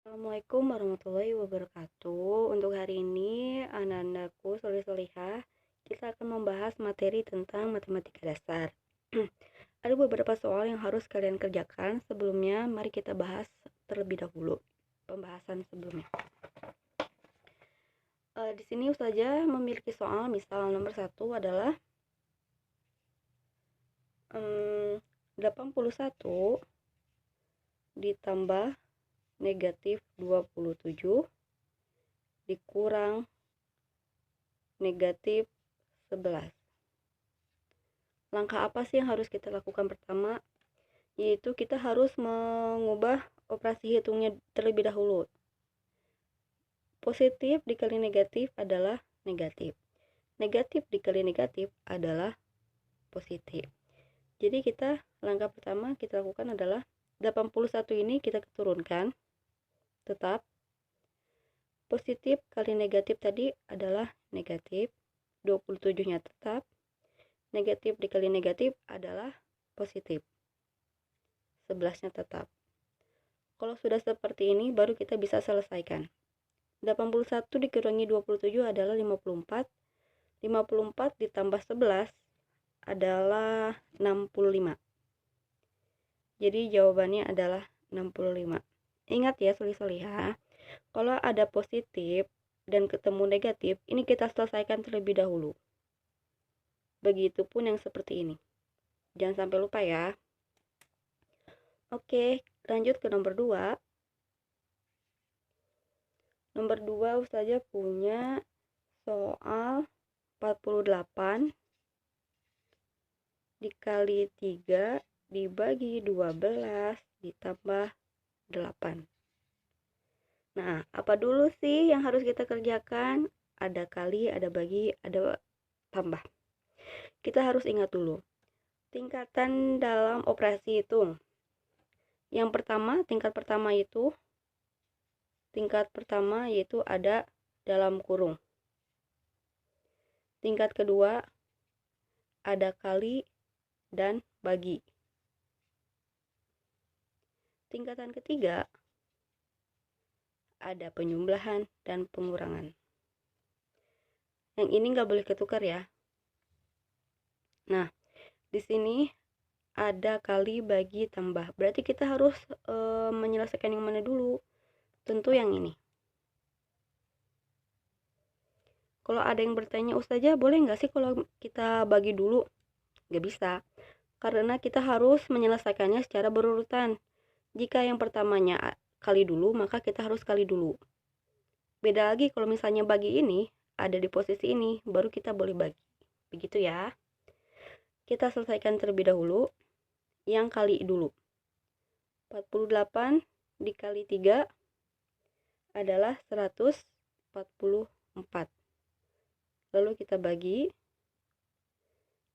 Assalamualaikum warahmatullahi wabarakatuh. Untuk hari ini, anak-anakku soleh-solehah, kita akan membahas materi tentang matematika dasar. Ada beberapa soal yang harus kalian kerjakan. Sebelumnya, mari kita bahas terlebih dahulu pembahasan sebelumnya. Di sini Ustazah memiliki soal, misal nomor 1 adalah 81 ditambah negatif 27 dikurang negatif 11. Langkah apa sih yang harus kita lakukan pertama? Yaitu kita harus mengubah operasi hitungnya terlebih dahulu. Positif dikali negatif adalah negatif. Negatif dikali negatif adalah positif. Jadi langkah pertama kita lakukan adalah 81 ini kita turunkan. Tetap positif kali negatif tadi adalah negatif. 27-nya tetap. Negatif dikali negatif adalah positif. 11-nya tetap. Kalau sudah seperti ini baru kita bisa selesaikan. 81 dikurangi 27 adalah 54. 54 ditambah 11 adalah 65. Jadi jawabannya adalah 65. Ingat ya soleh-solehah, kalau ada positif dan ketemu negatif, ini kita selesaikan terlebih dahulu. Begitupun yang seperti ini. Jangan sampai lupa ya. Oke, lanjut ke nomor 2. Nomor 2 Ustazah punya soal 48 dikali 3 dibagi 12 ditambah 8. Nah, apa dulu sih yang harus kita kerjakan? Ada kali, ada bagi, ada tambah. Kita harus ingat dulu tingkatan dalam operasi hitung. Yang pertama, tingkat pertama yaitu ada dalam kurung. Tingkat kedua ada kali dan bagi. Tingkatan ketiga ada penjumlahan dan pengurangan. Yang ini nggak boleh ketukar ya. Nah, di sini ada kali, bagi, tambah. Berarti kita harus menyelesaikan yang mana dulu? Tentu yang ini. Kalau ada yang bertanya, Ustazah boleh nggak sih kalau kita bagi dulu? Nggak bisa. Karena kita harus menyelesaikannya secara berurutan. Jika yang pertamanya kali dulu, maka kita harus kali dulu. Beda lagi kalau misalnya bagi ini ada di posisi ini, baru kita boleh bagi. Begitu ya. Kita selesaikan terlebih dahulu yang kali dulu. 48 dikali 3 adalah 144. Lalu kita bagi.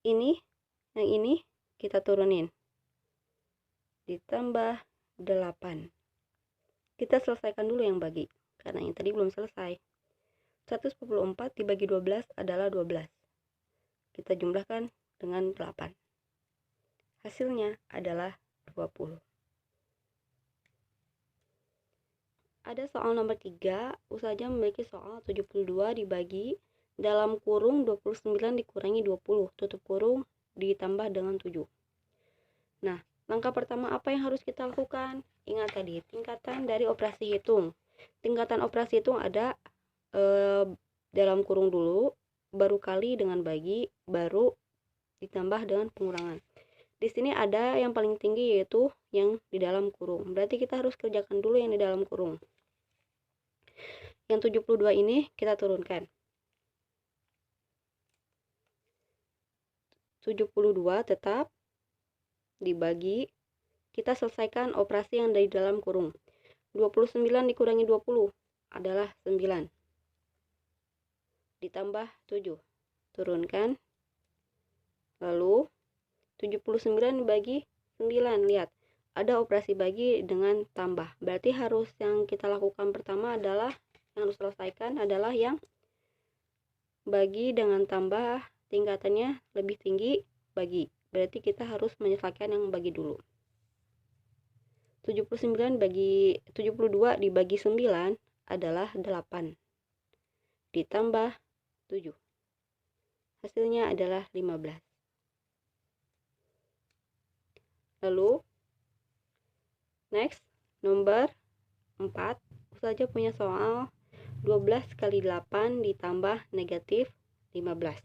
Yang ini kita turunin. Ditambah 8. Kita selesaikan dulu yang bagi, karena yang tadi belum selesai. 144 dibagi 12 adalah 12. Kita jumlahkan dengan 8. Hasilnya adalah 20. Ada soal nomor 3, Ustazah memiliki soal 72 dibagi dalam kurung 29 dikurangi 20, tutup kurung ditambah dengan 7. Nah, langkah pertama apa yang harus kita lakukan? Ingat tadi, tingkatan dari operasi hitung. Tingkatan operasi hitung ada dalam kurung dulu, baru kali dengan bagi, baru ditambah dengan pengurangan. Di sini ada yang paling tinggi yaitu yang di dalam kurung. Berarti kita harus kerjakan dulu yang di dalam kurung. Yang 72 ini kita turunkan. 72 tetap dibagi, kita selesaikan operasi yang dari dalam kurung. 29 dikurangi 20 adalah 9. Ditambah 7. Turunkan. Lalu 79 dibagi 9. Lihat, ada operasi bagi dengan tambah. Berarti harus yang kita lakukan pertama adalah, yang harus selesaikan adalah yang bagi dengan tambah, tingkatannya lebih tinggi bagi. Berarti kita harus menyelesaikan yang bagi dulu. 72 dibagi 9 adalah 8 ditambah 7. Hasilnya adalah 15. Lalu next, nomor 4. Saja punya soal 12 kali 8 ditambah negatif 15.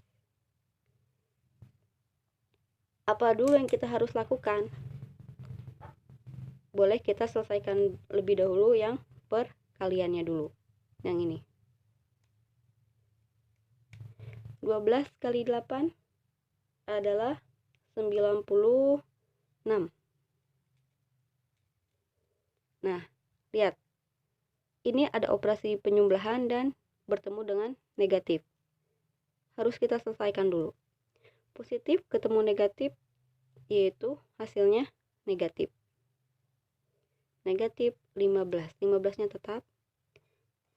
Apa dulu yang kita harus lakukan? Boleh kita selesaikan lebih dahulu yang perkaliannya dulu. Yang ini. 12 kali 8 adalah 96. Nah, lihat. Ini ada operasi penjumlahan dan bertemu dengan negatif. Harus kita selesaikan dulu. Positif ketemu negatif, yaitu hasilnya negatif. Negatif 15. 15-nya tetap.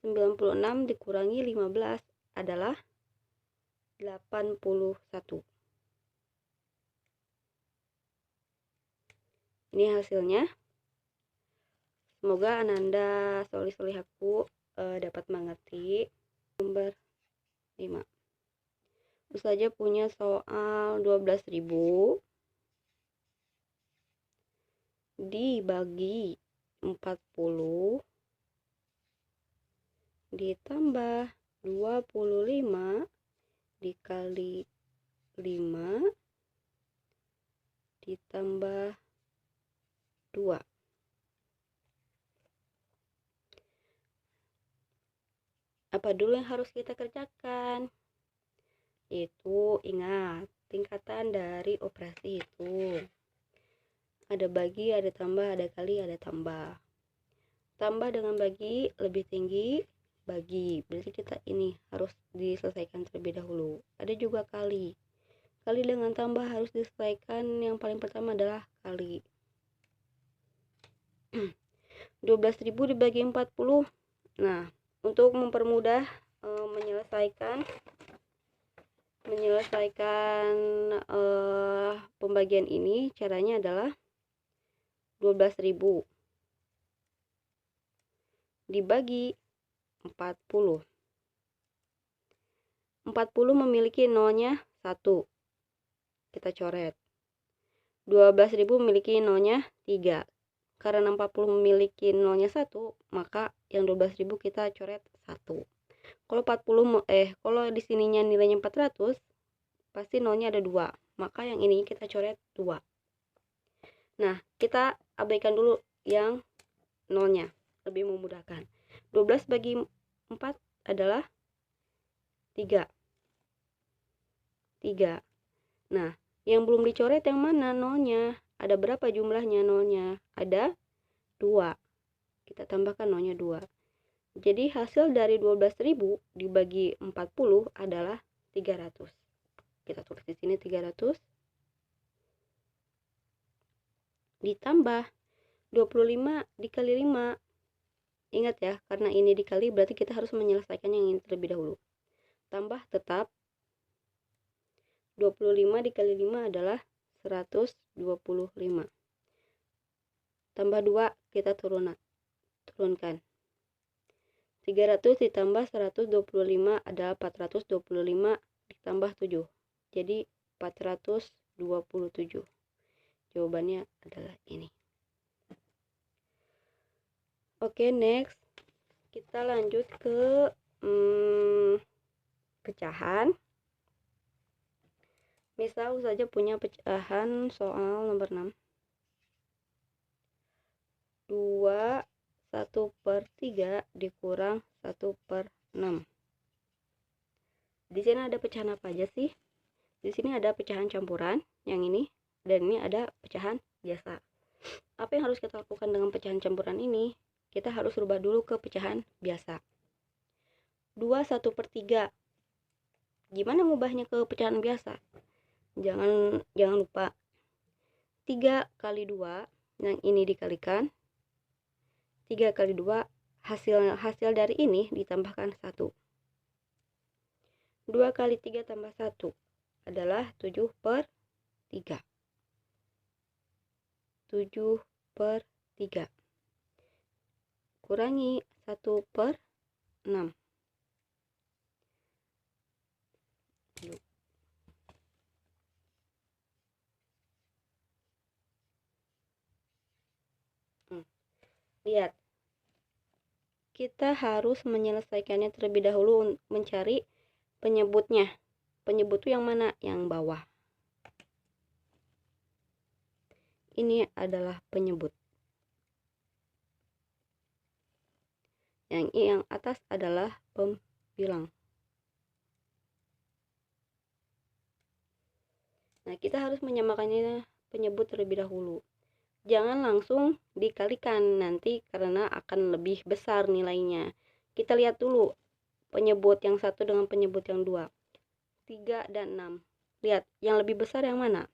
96 dikurangi 15 adalah 81. Ini hasilnya. Semoga Ananda soli-soli aku dapat mengerti. Nomor 5. Saja punya soal 12.000 dibagi 40 ditambah 25 dikali 5 ditambah 2. Apa dulu yang harus kita kerjakan? Itu ingat, tingkatan dari operasi itu. Ada bagi, ada tambah, ada kali, ada tambah. Tambah dengan bagi lebih tinggi bagi. Berarti kita ini harus diselesaikan terlebih dahulu. Ada juga kali. Kali dengan tambah harus diselesaikan. Yang paling pertama adalah kali. 12.000 dibagi 40. Nah, untuk mempermudah menyelesaikan pembagian ini, caranya adalah 12.000 dibagi 40. 40 memiliki nolnya 1. Kita coret. 12.000 memiliki nolnya 3. Karena 40 memiliki nolnya 1, maka yang 12.000 kita coret 1. Kalau kalau di sininya nilainya 400, pasti nolnya ada 2. Maka yang ini kita coret 2. Nah, kita abaikan dulu yang nolnya, lebih memudahkan. 12 bagi 4 adalah 3. Nah, yang belum dicoret yang mana nolnya? Ada berapa jumlahnya nolnya? Ada 2. Kita tambahkan nolnya 2. Jadi hasil dari 12.000 dibagi 40 adalah 300. Kita tulis di sini 300. Ditambah 25 dikali 5. Ingat ya, karena ini dikali berarti kita harus menyelesaikan yang ini terlebih dahulu. Tambah tetap 25 dikali 5 adalah 125. Tambah 2 kita turunkan. 300 ditambah 125 adalah 425 ditambah 7. Jadi 427. Jawabannya adalah ini. Oke, next. Kita lanjut ke pecahan. Misal saja punya pecahan soal nomor 6. 2 1/3 dikurang 1/6. Di sini ada pecahan apa aja sih? Di sini ada pecahan campuran, yang ini, dan ini ada pecahan biasa. Apa yang harus kita lakukan dengan pecahan campuran ini? Kita harus rubah dulu ke pecahan biasa. 2 1/3. Gimana ngubahnya ke pecahan biasa? Jangan lupa 3 kali 2, yang ini dikalikan 3 kali 2, hasil dari ini ditambahkan 1. 2 kali 3 tambah 1 adalah 7/3. 7/3. 3. Kurangi 1/6. Lihat, kita harus menyelesaikannya terlebih dahulu, mencari penyebutnya. Penyebut itu yang mana? Yang bawah. Ini adalah penyebut. Yang atas adalah pembilang. Nah, kita harus menyamakannya penyebut terlebih dahulu. Jangan langsung dikalikan nanti karena akan lebih besar nilainya. Kita lihat dulu penyebut yang satu dengan penyebut yang dua. 3 dan 6. Lihat, yang lebih besar yang mana?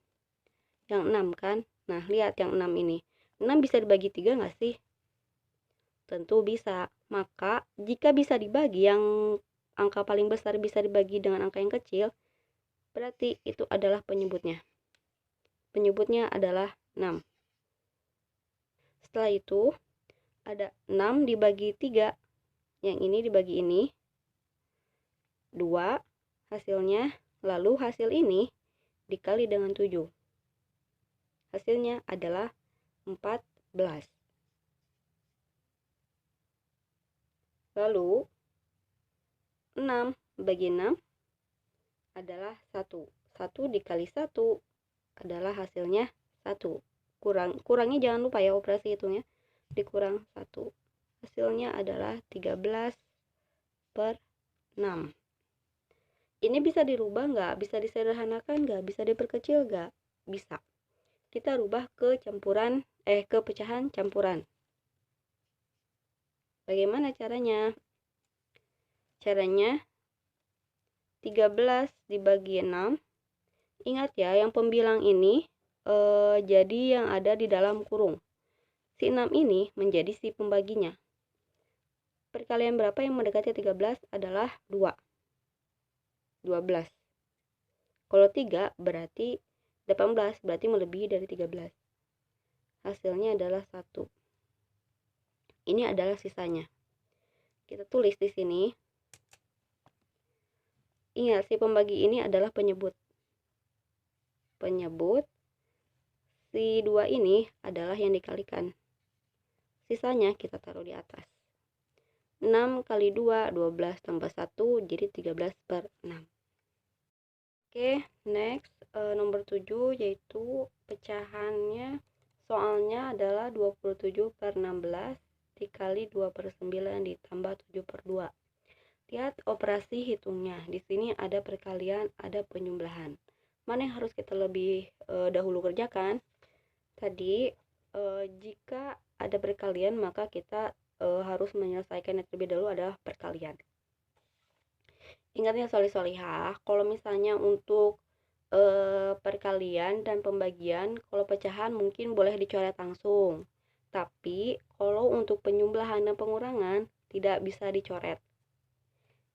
Yang 6 kan? Nah, lihat yang 6 ini. 6 bisa dibagi 3 nggak sih? Tentu bisa. Maka, jika bisa dibagi, yang angka paling besar bisa dibagi dengan angka yang kecil, berarti itu adalah penyebutnya. Penyebutnya adalah 6. Setelah itu, ada 6 dibagi 3. Yang ini dibagi ini. 2 hasilnya. Lalu hasil ini dikali dengan 7. Hasilnya adalah 14. Lalu 6 bagi 6 adalah 1. 1 dikali 1 adalah hasilnya 1. Kurangnya jangan lupa ya, operasi hitungnya dikurang 1. Hasilnya adalah 13/6. Ini bisa dirubah nggak? Bisa disederhanakan nggak? Bisa diperkecil nggak? Bisa. Kita rubah ke pecahan campuran. Bagaimana caranya? Caranya 13 dibagi 6. Ingat ya, yang pembilang ini jadi yang ada di dalam kurung. Si 6 ini menjadi si pembaginya. Perkalian berapa yang mendekati 13 adalah 2. 12. Kalau 3 berarti 18, berarti melebihi dari 13. Hasilnya adalah 1. Ini adalah sisanya. Kita tulis di sini. Ingat, si pembagi ini adalah penyebut. Penyebut. Si 2 ini adalah yang dikalikan. Sisanya kita taruh di atas. 6 kali 2, 12 tambah 1, jadi 13/6. Oke, next, nomor 7, yaitu pecahannya. Soalnya adalah 27/16 dikali 2/9 ditambah 7/2. Lihat operasi hitungnya. Di sini ada perkalian, ada penyumblahan. Mana yang harus kita lebih dahulu kerjakan? Tadi jika ada perkalian, maka kita harus menyelesaikan yang terlebih dahulu adalah perkalian. Ingat ya solih-solihah, kalau misalnya untuk perkalian dan pembagian, kalau pecahan mungkin boleh dicoret langsung. Tapi kalau untuk penyumblahan dan pengurangan tidak bisa dicoret.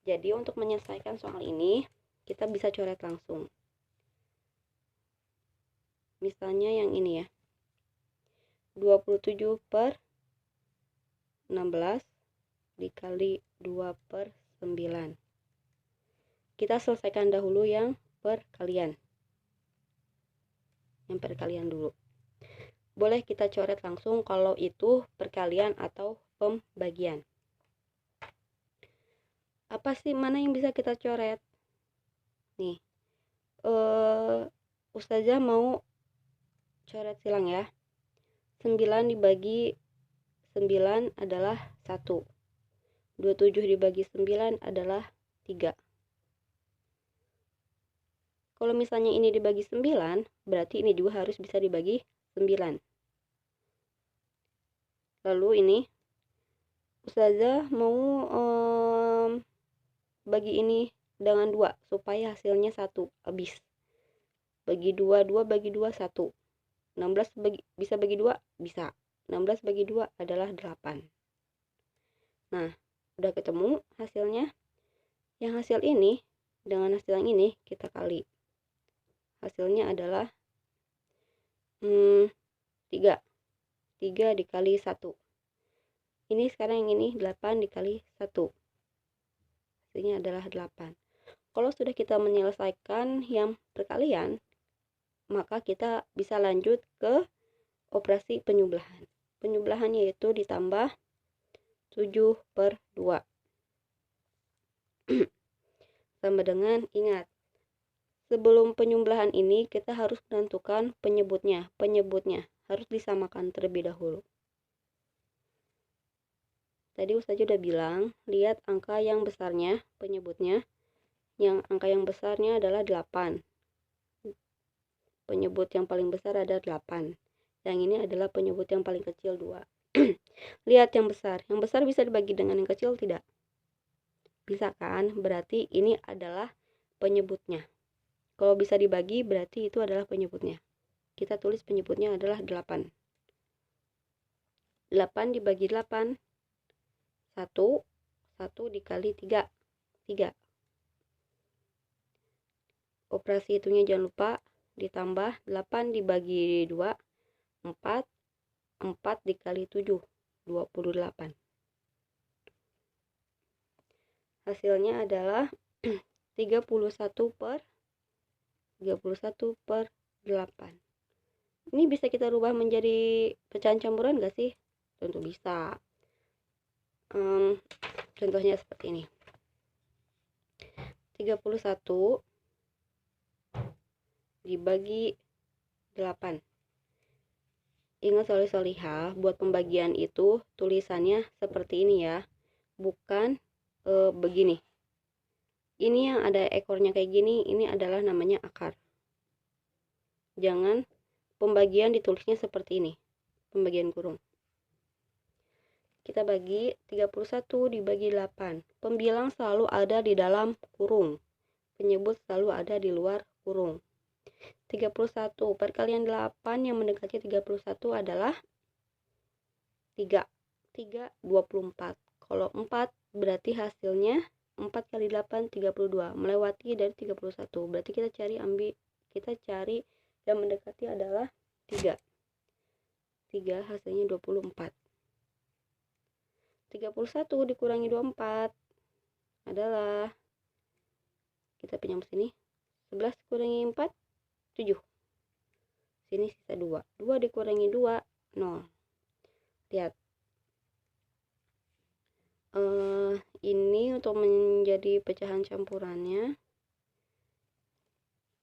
Jadi untuk menyelesaikan soal ini, kita bisa coret langsung. Misalnya yang ini ya. 27/16 dikali 2/9. Kita selesaikan dahulu yang perkalian. Yang perkalian dulu. Boleh kita coret langsung kalau itu perkalian atau pembagian. Apa sih, mana yang bisa kita coret? Nih. Ustazah mau coret silang ya. 9 dibagi 9 adalah 1. 27 dibagi 9 adalah 3. Kalau misalnya ini dibagi 9, berarti ini juga harus bisa dibagi 9. Lalu ini, Ustazah mau bagi ini dengan 2, supaya hasilnya 1, habis. Bagi 2, 2 bagi 2, 1. 16 bisa bagi 2? Bisa. 16 bagi 2 adalah 8. Nah, udah ketemu hasilnya. Yang hasil ini dengan hasil yang ini kita kali. Hasilnya adalah 3. 3 dikali 1. Ini sekarang yang ini 8 dikali 1. Hasilnya adalah 8. Kalau sudah kita menyelesaikan yang perkalian, maka kita bisa lanjut ke operasi penjumlahan. Penjumlahannya yaitu ditambah 7/2. Sama dengan, ingat, sebelum penjumlahan ini kita harus menentukan penyebutnya. Penyebutnya harus disamakan terlebih dahulu. Tadi Ustazah udah bilang, lihat angka yang besarnya, penyebutnya. Yang angka yang besarnya adalah 8. Penyebut yang paling besar ada 8. Yang ini adalah penyebut yang paling kecil 2. Lihat yang besar. Yang besar bisa dibagi dengan yang kecil tidak? Bisa kan? Berarti ini adalah penyebutnya. Kalau bisa dibagi berarti itu adalah penyebutnya. Kita tulis penyebutnya adalah 8. 8 dibagi 8. 1 dikali 3. 3. Operasi hitungnya jangan lupa ditambah 8 dibagi 2. 4. 4 dikali 7. 28. Hasilnya adalah 31/8. Ini bisa kita rubah menjadi pecahan campuran gak sih? Tentu bisa. Contohnya seperti ini. 31 dibagi 8. Ingat solih-solihah, buat pembagian itu tulisannya seperti ini ya. Bukan begini. Ini yang ada ekornya kayak gini, ini adalah namanya akar. Jangan pembagian ditulisnya seperti ini. Pembagian kurung. Kita bagi 31 dibagi 8. Pembilang selalu ada di dalam kurung. Penyebut selalu ada di luar kurung. 31 perkalian 8 yang mendekati 31 adalah 3. 3 24. Kalau 4 berarti hasilnya 4 kali 8 32. Melewati dari 31. Berarti kita cari yang mendekati adalah 3. 3 hasilnya 24. 31 dikurangi 24 adalah, kita pinjam sini, 11 dikurangi 4 7. Sini sisa 2. 2 dikurangi 2 0. Lihat. Ini untuk menjadi pecahan campurannya.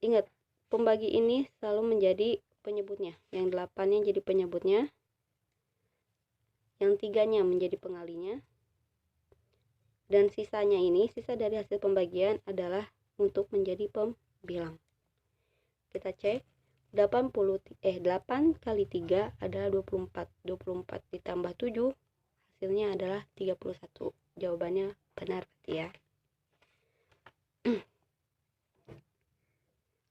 Ingat, pembagi ini selalu menjadi penyebutnya. Yang 8-nya jadi penyebutnya. Yang 3-nya menjadi pengalinya. Dan sisanya ini, sisa dari hasil pembagian adalah untuk menjadi pembilang. Kita cek. 8 kali 3 adalah 24. 24 ditambah 7 hasilnya adalah 31. Jawabannya benar berarti ya.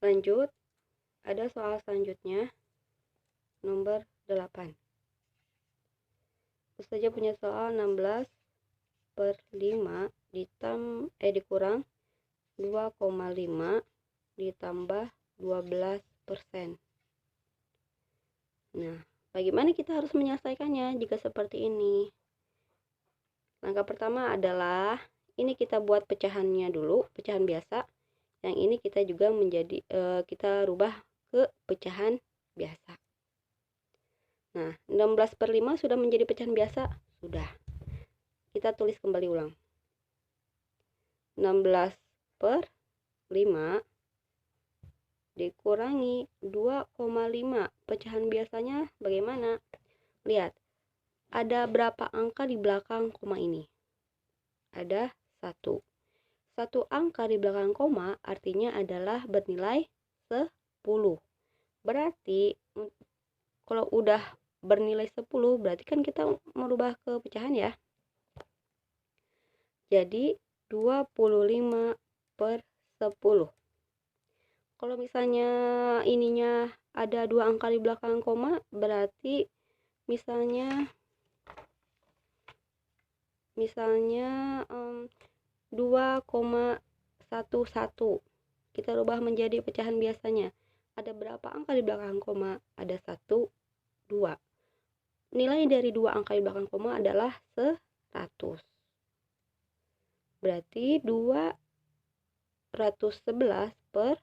Lanjut, ada soal selanjutnya nomor 8. Ustazah punya soal 16/5 dikurang 2,5 ditambah 12%. Nah, bagaimana kita harus menyelesaikannya jika seperti ini? Langkah pertama adalah ini kita buat pecahannya dulu, pecahan biasa. Yang ini kita juga kita rubah ke pecahan biasa. Nah, 16/5 sudah menjadi pecahan biasa? Sudah. Kita tulis kembali ulang. 16/5 dikurangi 2,5. Pecahan biasanya bagaimana? Lihat. Ada berapa angka di belakang koma ini? Ada 1. 1 angka di belakang koma artinya adalah bernilai 10. Berarti kalau udah bernilai 10 berarti kan kita merubah ke pecahan ya. Jadi 25/10. Kalau misalnya ininya ada 2 angka di belakang koma berarti misalnya 2,11. Kita rubah menjadi pecahan biasanya. Ada berapa angka di belakang koma? Ada 1, 2. Nilai dari dua angka di belakang koma adalah 100. Berarti 211 per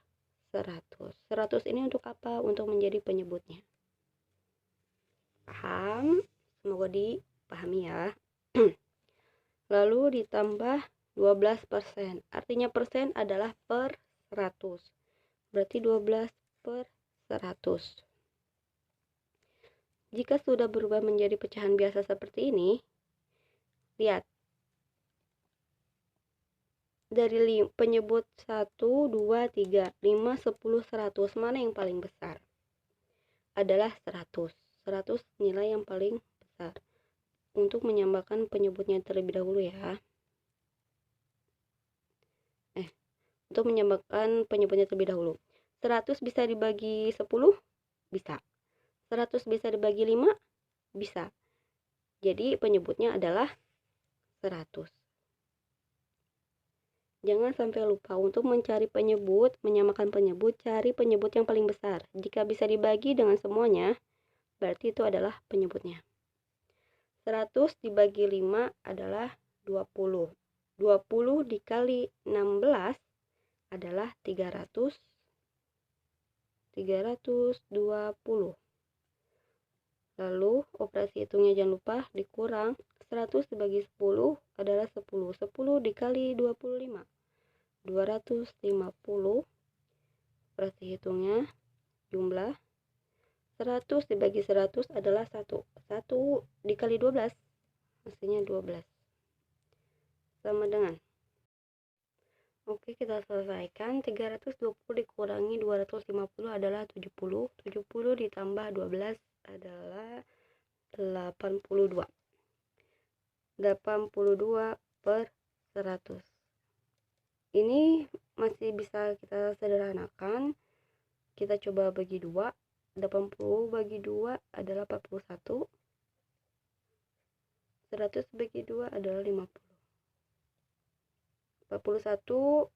100. 100 ini untuk apa? Untuk menjadi penyebutnya. Paham? Semoga dipahami ya. Lalu ditambah 12%. Artinya persen adalah per 100. Berarti 12 per 100. Jika sudah berubah menjadi pecahan biasa seperti ini, lihat. Dari penyebut 1, 2, 3, 5, 10, 100, mana yang paling besar? Adalah 100. 100 nilai yang paling besar. Untuk menyamakan penyebutnya terlebih dahulu ya. Untuk menyamakan penyebutnya terlebih dahulu. 100 bisa dibagi 10? Bisa. 100 bisa dibagi 5? Bisa. Jadi penyebutnya adalah 100. Jangan sampai lupa untuk mencari penyebut, menyamakan penyebut, cari penyebut yang paling besar. Jika bisa dibagi dengan semuanya, berarti itu adalah penyebutnya. 100 dibagi 5 adalah 20. 20 dikali 16 adalah 320. Lalu operasi hitungnya jangan lupa dikurang. 100 dibagi 10 adalah 10. 10 dikali 25. 250. Operasi hitungnya jumlah. 100 dibagi 100 adalah 1. 1 dikali 12 hasilnya 12. Sama dengan. Oke, kita selesaikan. 320 dikurangi 250 adalah 70. 70 ditambah 12 adalah 82. 82 per 100. Ini masih bisa kita sederhanakan. Kita coba bagi 2. 80 bagi 2 adalah 41. 100 bagi 2 adalah 50. 41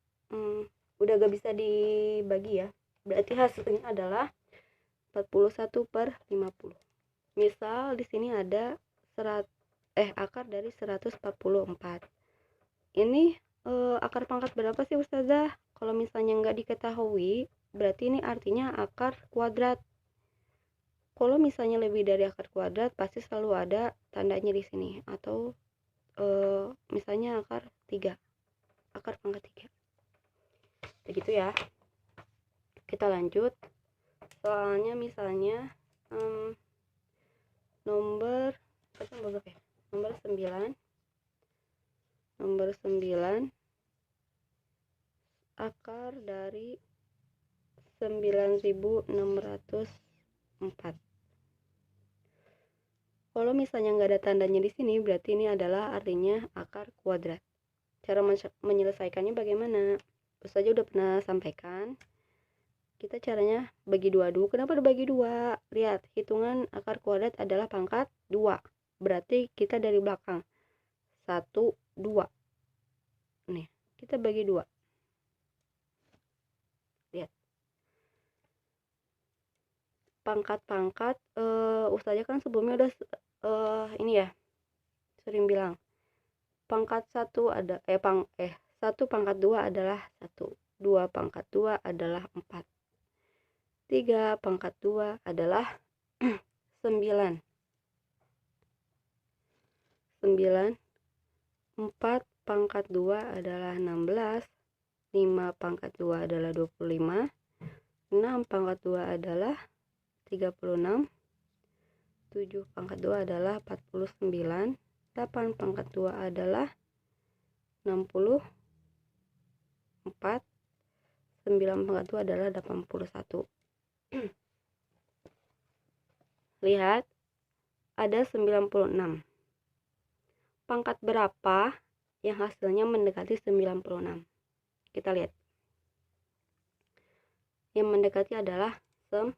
udah gak bisa dibagi ya. Berarti hasilnya adalah 41 per 50. Misal di sini ada akar dari 144. Ini akar pangkat berapa sih Ustazah? Kalau misalnya nggak diketahui, berarti ini artinya akar kuadrat. Kalau misalnya lebih dari akar kuadrat, pasti selalu ada tandanya di sini. Atau misalnya akar 3. Akar pangkat 3. Begitu ya. Kita lanjut. Soalnya misalnya nomor 9. Nomor 9 akar dari 9604. Kalau misalnya nggak ada tandanya di sini, berarti ini adalah artinya akar kuadrat. Cara menyelesaikannya bagaimana? Ustazah udah pernah sampaikan. Kita caranya bagi 2 dulu. Kenapa dibagi 2? Lihat, hitungan akar kuadrat adalah pangkat 2. Berarti kita dari belakang. 1, 2. Nih, kita bagi 2. Lihat. Pangkat-pangkat Ustazah kan sebelumnya udah ini ya. Sering bilang. Pangkat 1 ada 1 pangkat 2 adalah 1. 2 pangkat 2 adalah 4. 3 pangkat 2 adalah 9. 4 pangkat 2 adalah 16. 5 pangkat 2 adalah 25. 6 pangkat 2 adalah 36. 7 pangkat 2 adalah 49. 8 pangkat 2 adalah 64. 9 pangkat 2 adalah 81. Lihat, ada 96. Pangkat berapa yang hasilnya mendekati 96? Kita lihat. Yang mendekati adalah 9.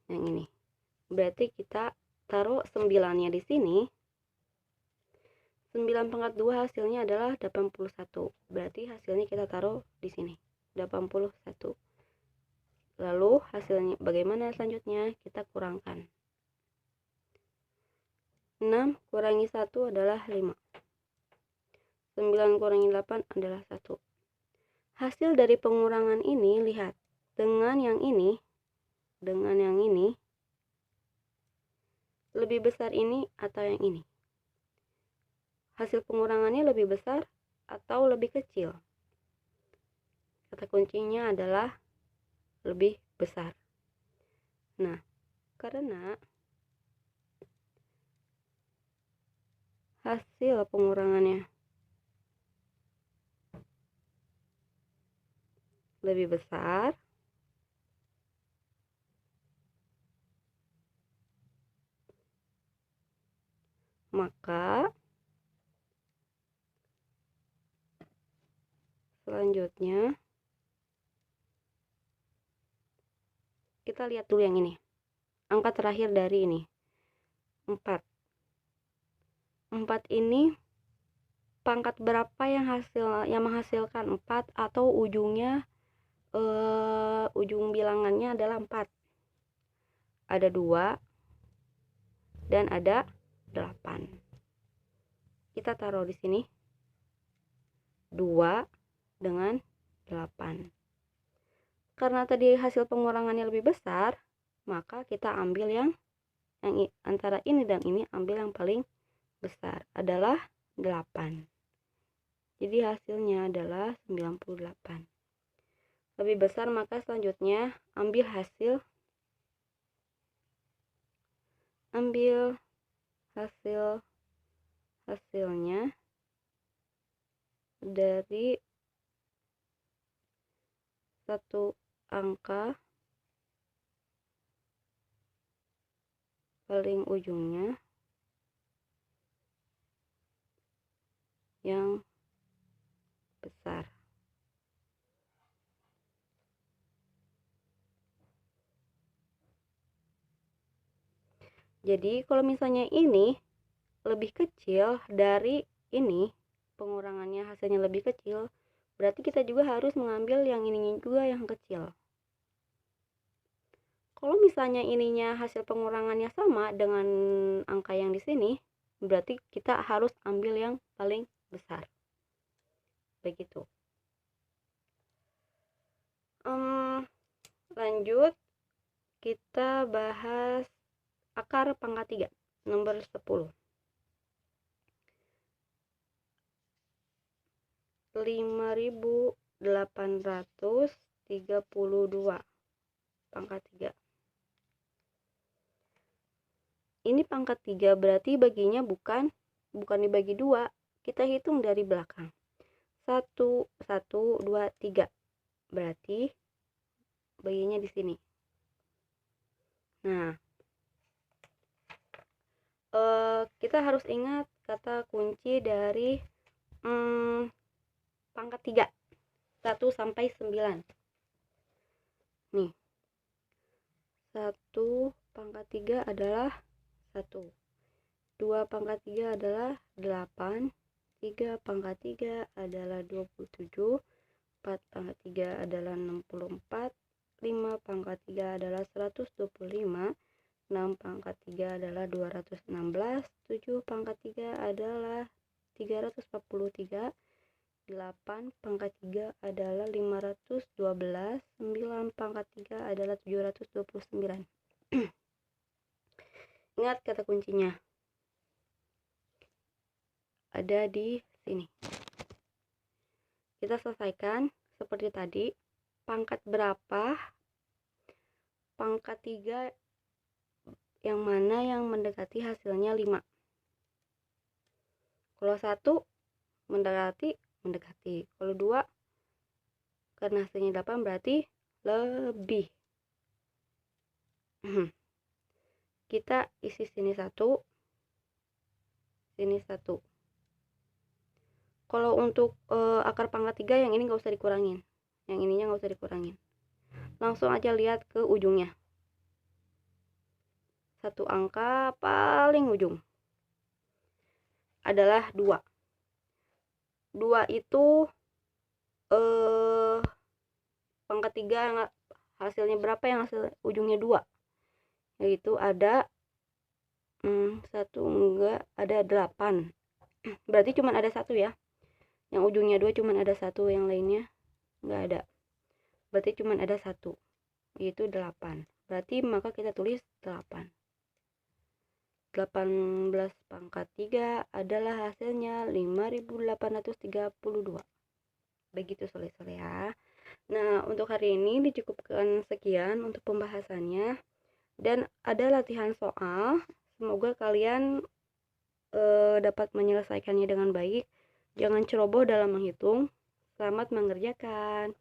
Yang ini. Berarti kita taruh 9-nya di sini. 9 pangkat 2 hasilnya adalah 81. Berarti hasilnya kita taruh di sini. 81. Lalu hasilnya bagaimana selanjutnya? Kita kurangkan. 6 kurangi 1 adalah 5. 9 kurangi 8 adalah 1. Hasil dari pengurangan ini, lihat, dengan yang ini, lebih besar ini atau yang ini? Hasil pengurangannya lebih besar atau lebih kecil? Kata kuncinya adalah lebih besar. Nah, karena hasil pengurangannya lebih besar, maka selanjutnya kita lihat dulu yang ini. Angka terakhir dari ini 4. 4 ini pangkat berapa yang menghasilkan 4 atau ujungnya ujung bilangannya adalah 4. Ada 2 dan ada 8. Kita taruh di sini 2 dengan 8. Karena tadi hasil pengurangannya lebih besar, maka kita ambil yang antara ini dan ini, ambil yang paling besar adalah 8. Jadi hasilnya adalah 98. Lebih besar, maka selanjutnya ambil hasilnya dari satu angka paling ujungnya yang besar. Jadi kalau misalnya ini lebih kecil dari ini, pengurangannya hasilnya lebih kecil, berarti kita juga harus mengambil yang ininya juga yang kecil. Kalau misalnya ininya hasil pengurangannya sama dengan angka yang di sini, berarti kita harus ambil yang paling besar. Begitu. Lanjut, kita bahas akar pangkat 3 nomor 10. 5.832 pangkat 3. Ini pangkat 3 berarti baginya bukan dibagi 2. Kita hitung dari belakang. 1, 1, 2, 3. Berarti baginya di sini. Nah, kita harus ingat kata kunci dari pangkat 3, 1 sampai 9. Nih, 1 pangkat 3 adalah 1. 2 pangkat 3 adalah 8. 3 pangkat 3 adalah 27. 4 pangkat 3 adalah 64. 5 pangkat 3 adalah 125. 6 pangkat 3 adalah 216. 7 pangkat 3 adalah 343. 8 pangkat 3 adalah 512. 9 pangkat 3 adalah 729. Ingat kata kuncinya. Ada di sini. Kita selesaikan seperti tadi. Pangkat berapa? Pangkat 3 yang mana yang mendekati hasilnya 5? Kalau 1 mendekati. Kalau 2 karena hasilnya 8 berarti lebih. Kita isi sini 1, sini 1. Kalau untuk akar pangkat 3 yang ini nggak usah dikurangin. Yang ininya nggak usah dikurangin. Langsung aja lihat ke ujungnya. Satu angka paling ujung adalah 2. 2 itu pangkat 3 yang hasilnya berapa, yang hasil ujungnya 2? Yaitu ada Satu enggak, ada 8. Berarti cuma ada satu ya. Yang ujungnya 2 cuma ada satu, yang lainnya enggak ada. Berarti cuma ada satu, yaitu 8. Berarti maka kita tulis 8. 18 pangkat 3 adalah hasilnya 5.832. Begitu sole-sole ya. Nah, untuk hari ini dicukupkan sekian untuk pembahasannya. Dan ada latihan soal. Semoga kalian dapat menyelesaikannya dengan baik. Jangan ceroboh dalam menghitung. Selamat mengerjakan.